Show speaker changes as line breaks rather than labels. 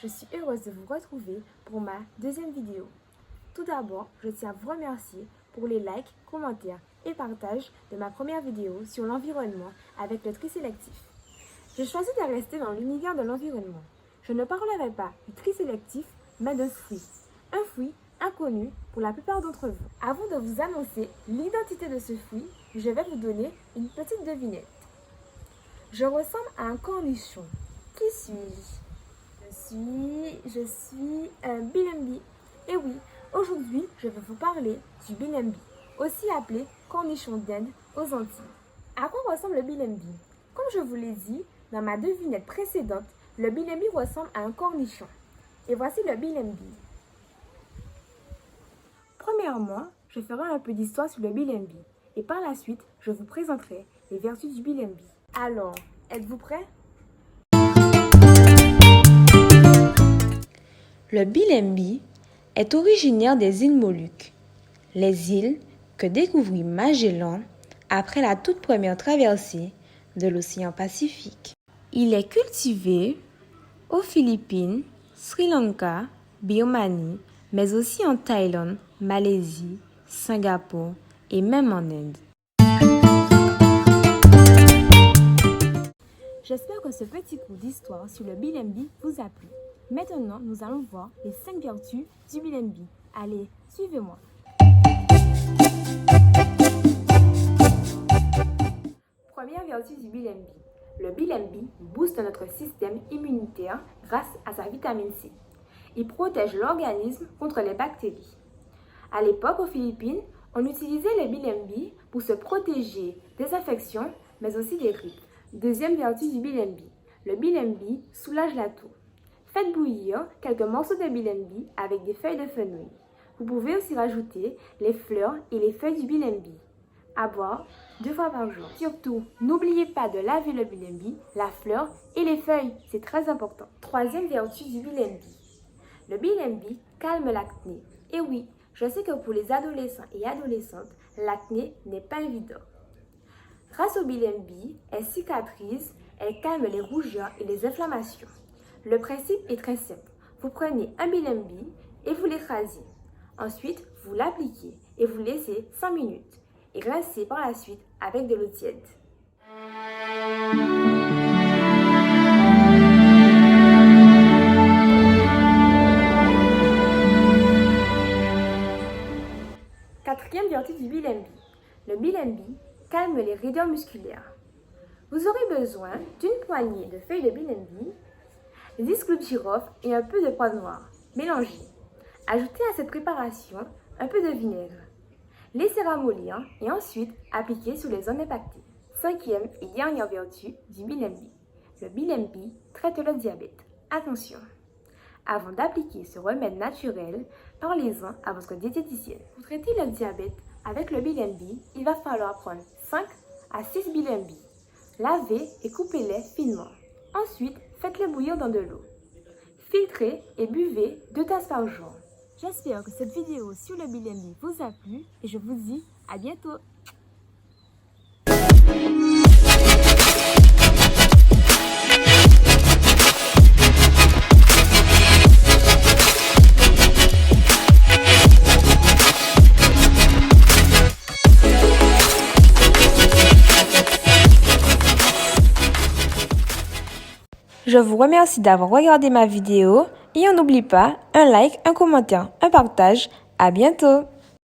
je suis heureuse de vous retrouver pour ma deuxième vidéo. Tout d'abord, je tiens à vous remercier pour les likes, commentaires et partages de ma première vidéo sur l'environnement avec le tri sélectif. J'ai choisi de rester dans l'univers de l'environnement. Je ne parlerai pas du tri sélectif, mais de fruits. Un fruit inconnu pour la plupart d'entre vous. Avant de vous annoncer l'identité de ce fruit, je vais vous donner une petite devinette. Je ressemble à un cornichon. Qui suis-je? Je suis un bilimbi. Et oui, aujourd'hui, je vais vous parler du bilimbi, aussi appelé cornichon d'Inde aux Antilles. À quoi ressemble le bilimbi? Comme je vous l'ai dit dans ma devinette précédente, le bilimbi ressemble à un cornichon. Et voici le bilimbi. Premièrement, je ferai un peu d'histoire sur le bilimbi. Et par la suite, je vous présenterai les vertus du bilimbi. Alors, êtes-vous prêts?
Le bilimbi est originaire des îles Moluques, les îles que découvrit Magellan après la toute première traversée de l'océan Pacifique. Il est cultivé aux Philippines, Sri Lanka, Birmanie, mais aussi en Thaïlande, Malaisie, Singapour et même en Inde.
J'espère que ce petit cours d'histoire sur le bilimbi vous a plu. Maintenant, nous allons voir les 5 vertus du bilimbi. Allez, suivez-moi. Première vertu du bilimbi. Le bilimbi booste notre système immunitaire grâce à sa vitamine C. Il protège l'organisme contre les bactéries. À l'époque, aux Philippines, on utilisait le bilimbi pour se protéger des infections, mais aussi des grippes. Deuxième vertu du bilimbi. Le bilimbi soulage la toux. Faites bouillir quelques morceaux de bilimbi avec des feuilles de fenouil. Vous pouvez aussi rajouter les fleurs et les feuilles du bilimbi. À boire 2 fois par jour. Surtout, n'oubliez pas de laver le bilimbi, la fleur et les feuilles. C'est très important. Troisième vertu du bilimbi. Le bilimbi calme l'acné. Et oui, je sais que pour les adolescents et adolescentes, l'acné n'est pas évident. Grâce au bilimbi, elle cicatrise, elle calme les rougeurs et les inflammations. Le principe est très simple. Vous prenez un bilimbi et vous l'écrasez. Ensuite, vous l'appliquez et vous laissez 5 minutes. Et rincez par la suite avec de l'eau tiède. Quatrième vertu du bilimbi. Le bilimbi calme les raideurs musculaires. Vous aurez besoin d'une poignée de feuilles de bilimbi, 10 clous de girofle et un peu de poivre noir. Mélangez. Ajoutez à cette préparation un peu de vinaigre. Laissez ramollir et ensuite appliquez sur les zones impactées. Cinquième et dernière vertu du bilimbi. Le bilimbi traite le diabète. Attention! Avant d'appliquer ce remède naturel, parlez-en à votre diététicienne. Pour traiter le diabète avec le bilimbi, il va falloir prendre 5 à 6 bilimbis. Lavez et coupez-les finement. Ensuite, faites-les bouillir dans de l'eau. Filtrez et buvez 2 tasses par jour. J'espère que cette vidéo sur le bilimbi vous a plu et je vous dis à bientôt.
Je vous remercie d'avoir regardé ma vidéo et on n'oublie pas un like, un commentaire, un partage. À bientôt!